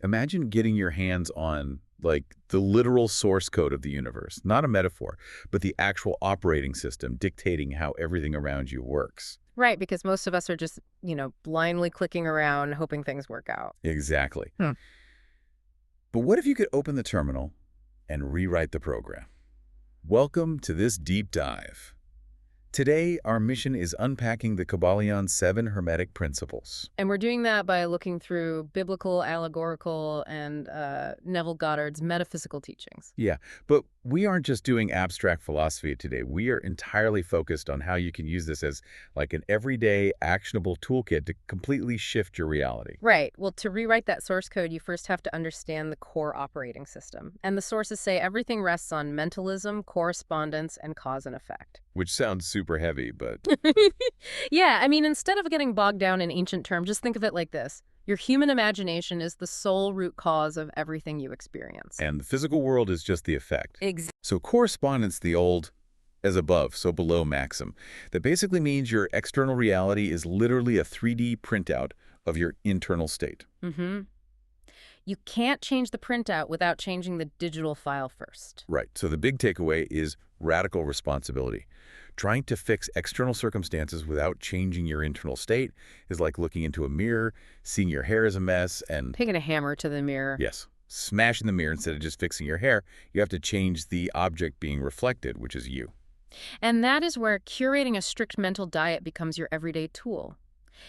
Imagine getting your hands on, like, the literal source code of the universe. Not a metaphor, but the actual operating system dictating how everything around you works. Right, because most of us are just, blindly clicking around, hoping things work out. Exactly. Hmm. But what if you could open the terminal and rewrite the program? Welcome to this deep dive. Today, our mission is unpacking the Kybalion 7 Hermetic principles. And we're doing that by looking through biblical, allegorical, and Neville Goddard's metaphysical teachings. Yeah, but we aren't just doing abstract philosophy today. We are entirely focused on how you can use this as like an everyday, actionable toolkit to completely shift your reality. Right. Well, to rewrite that source code, you first have to understand the core operating system. And the sources say everything rests on mentalism, correspondence, and cause and effect. Which sounds super heavy, but Yeah, I mean, instead of getting bogged down in ancient terms, just think of it like this. Your human imagination is the sole root cause of everything you experience. and the physical world is just the effect. Exactly. So correspondence, the old as above, so below maxim. That basically means your external reality is literally a 3D printout of your internal state. Mm-hmm. You can't change the printout without changing the digital file first. Right. So the big takeaway is radical responsibility. Trying to fix external circumstances without changing your internal state is like looking into a mirror, seeing your hair as a mess, and, Taking a hammer to the mirror. yes, smashing the mirror instead of just fixing your hair. You have to change the object being reflected, which is you. And that is where curating a strict mental diet becomes your everyday tool.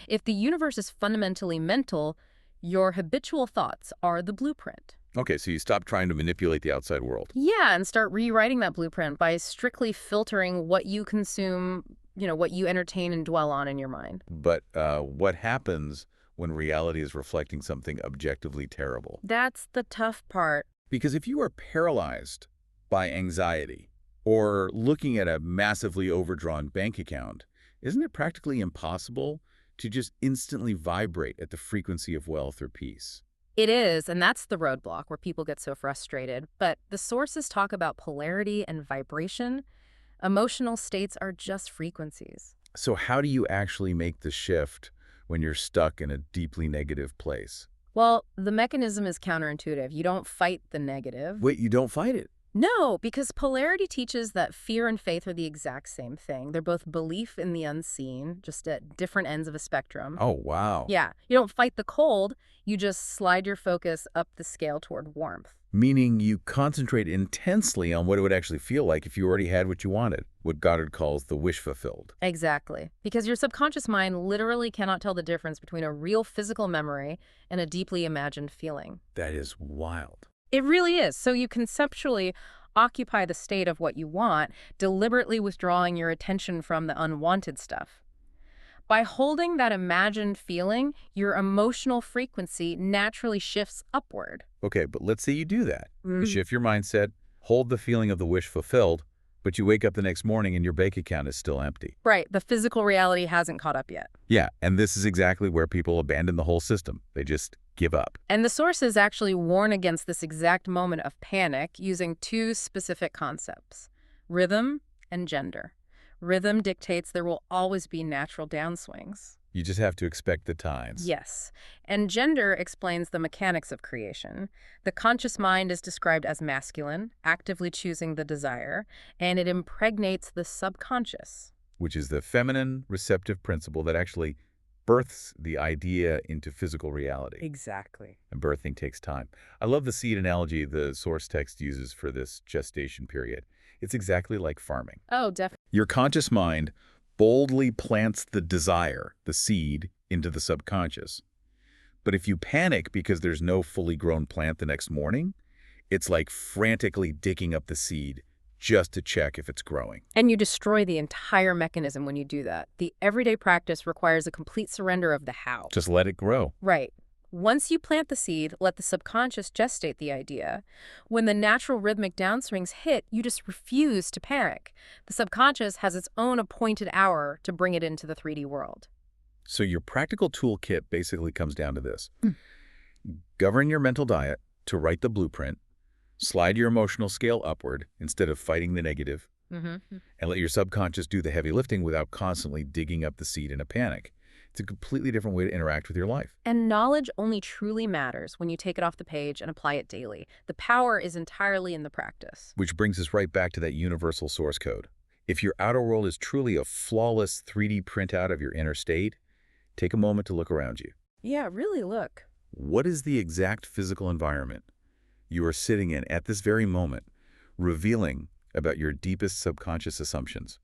If the universe is fundamentally mental, your habitual thoughts are the blueprint. Okay, so you stop trying to manipulate the outside world. Yeah, and start rewriting that blueprint by strictly filtering what you consume, what you entertain and dwell on in your mind. But what happens when reality is reflecting something objectively terrible? That's the tough part. Because if you are paralyzed by anxiety or looking at a massively overdrawn bank account, isn't it practically impossible to just instantly vibrate at the frequency of wealth or peace? It is, and that's the roadblock where people get so frustrated. But the sources talk about polarity and vibration. Emotional states are just frequencies. So how do you actually make the shift when you're stuck in a deeply negative place? Well, the mechanism is counterintuitive. You don't fight the negative. Wait, you don't fight it? No, because polarity teaches that fear and faith are the exact same thing. They're both belief in the unseen, just at different ends of a spectrum. Oh, wow. Yeah, you don't fight the cold, you just slide your focus up the scale toward warmth. Meaning you concentrate intensely on what it would actually feel like if you already had what you wanted, what Goddard calls the wish fulfilled. Exactly. Because your subconscious mind literally cannot tell the difference between a real physical memory and a deeply imagined feeling. That is wild. It really is. So you conceptually occupy the state of what you want, deliberately withdrawing your attention from the unwanted stuff. By holding that imagined feeling, your emotional frequency naturally shifts upward. Okay, but let's say you do that. You shift your mindset, hold the feeling of the wish fulfilled, but you wake up the next morning and your bank account is still empty. Right, the physical reality hasn't caught up yet. Yeah, and this is exactly where people abandon the whole system. They just give up. And the sources actually warn against this exact moment of panic using two specific concepts: rhythm and gender. Rhythm dictates there will always be natural downswings. You just have to expect the tides. Yes. And gender explains the mechanics of creation. The conscious mind is described as masculine, actively choosing the desire, and it impregnates the subconscious. Which is the feminine receptive principle that actually births the idea into physical reality. Exactly. And birthing takes time. I love the seed analogy the source text uses for this gestation period. It's exactly like farming. Oh, definitely. Your conscious mind boldly plants the desire, the seed, into the subconscious. But if you panic because there's no fully grown plant the next morning, it's like frantically digging up the seed just to check if it's growing. And you destroy the entire mechanism when you do that. The everyday practice requires a complete surrender of the how. Just let it grow. Right. Once you plant the seed, let the subconscious gestate the idea. When the natural rhythmic downswings hit, you just refuse to panic. The subconscious has its own appointed hour to bring it into the 3D world. So your practical toolkit basically comes down to this. Govern your mental diet to write the blueprint, slide your emotional scale upward instead of fighting the negative, and let your subconscious do the heavy lifting without constantly digging up the seed in a panic. It's a completely different way to interact with your life. And knowledge only truly matters when you take it off the page and apply it daily. The power is entirely in the practice. Which brings us right back to that universal source code. If your outer world is truly a flawless 3D printout of your inner state, take a moment to look around you. Yeah, really look. What is the exact physical environment you are sitting in at this very moment, revealing about your deepest subconscious assumptions?